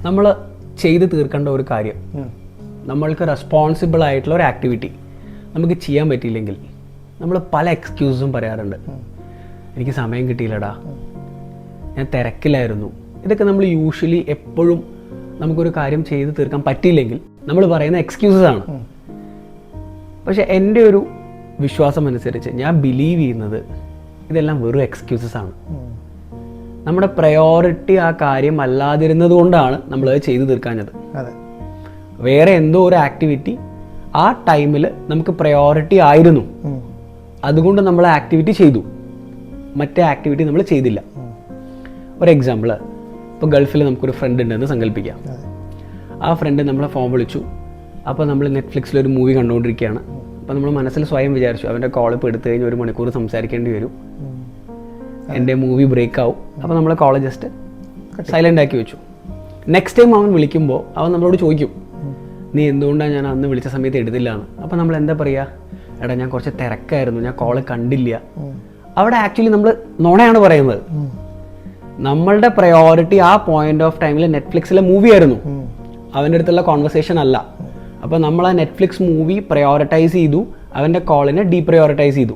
നമ്മൾ ചെയ്ത് തീർക്കേണ്ട ഒരു കാര്യം, നമ്മൾക്ക് റെസ്പോൺസിബിൾ ആയിട്ടുള്ള ഒരു ആക്ടിവിറ്റി നമുക്ക് ചെയ്യാൻ പറ്റിയില്ലെങ്കിൽ നമ്മൾ പല എക്സ്ക്യൂസും പറയാറുണ്ട്. എനിക്ക് സമയം കിട്ടിയില്ലടാ, ഞാൻ തിരക്കിലായിരുന്നു. ഇതൊക്കെ നമ്മൾ യൂഷ്വലി എപ്പോഴും നമുക്കൊരു കാര്യം ചെയ്ത് തീർക്കാൻ പറ്റിയില്ലെങ്കിൽ നമ്മൾ പറയുന്ന എക്സ്ക്യൂസസ് ആണ്. പക്ഷെ എൻ്റെ ഒരു വിശ്വാസം അനുസരിച്ച് ഞാൻ ബിലീവ് ചെയ്യുന്നത് ഇതെല്ലാം വെറും എക്സ്ക്യൂസസ് ആണ്. നമ്മുടെ പ്രയോറിറ്റി ആ കാര്യം അല്ലാതിരുന്നത് കൊണ്ടാണ് നമ്മളത് ചെയ്തു തീർക്കാഞ്ഞത്. വേറെ എന്തോ ഒരു ആക്ടിവിറ്റി ആ ടൈമിൽ നമുക്ക് പ്രയോറിറ്റി ആയിരുന്നു, അതുകൊണ്ട് നമ്മൾ ആക്ടിവിറ്റി ചെയ്തു, മറ്റേ ആക്ടിവിറ്റി നമ്മൾ ചെയ്തില്ല. ഒരു എക്സാമ്പിൾ, ഇപ്പോൾ ഗൾഫിൽ നമുക്കൊരു ഫ്രണ്ട് ഉണ്ടെന്ന് സങ്കല്പിക്കാം. ആ ഫ്രണ്ട് നമ്മളെ ഫോൺ വിളിച്ചു. അപ്പോൾ നമ്മൾ നെറ്റ്ഫ്ലിക്സിലൊരു മൂവി കണ്ടുകൊണ്ടിരിക്കുകയാണ്. അപ്പോൾ നമ്മൾ മനസ്സിൽ സ്വയം വിചാരിച്ചു അവൻ്റെ കോൾ ഇപ്പോൾ എടുത്തു കഴിഞ്ഞ് 1 മണിക്കൂർ സംസാരിക്കേണ്ടി വരും, എൻ്റെ മൂവി ബ്രേക്ക് ആവും. അപ്പോൾ നമ്മൾ കോൾ ജസ്റ്റ് സൈലൻ്റ് ആക്കി വെച്ചു. നെക്സ്റ്റ് ടൈം അവൻ വിളിക്കുമ്പോൾ അവൻ നമ്മളോട് ചോദിക്കും, നീ എന്തുകൊണ്ടാണ് ഞാൻ അന്ന് വിളിച്ച സമയത്ത് എടുത്തില്ല എന്ന്. അപ്പോൾ നമ്മൾ എന്താ പറയുക, എടാ ഞാൻ കുറച്ച് തിരക്കായിരുന്നു, ഞാൻ കോള് കണ്ടില്ല. അവിടെ ആക്ച്വലി നമ്മൾ നുണയാണ് പറയുന്നത്. നമ്മളുടെ പ്രയോറിറ്റി ആ പോയിന്റ് ഓഫ് ടൈമിൽ നെറ്റ്ഫ്ലിക്സിലെ മൂവി ആയിരുന്നു, അവൻ്റെ അടുത്തുള്ള കോൺവെർസേഷൻ അല്ല. അപ്പോൾ നമ്മൾ ആ നെറ്റ്ഫ്ലിക്സ് മൂവി പ്രയോറിറ്റൈസ് ചെയ്തു, അവൻ്റെ കോളിനെ ഡീപ്രയോറിറ്റൈസ് ചെയ്തു.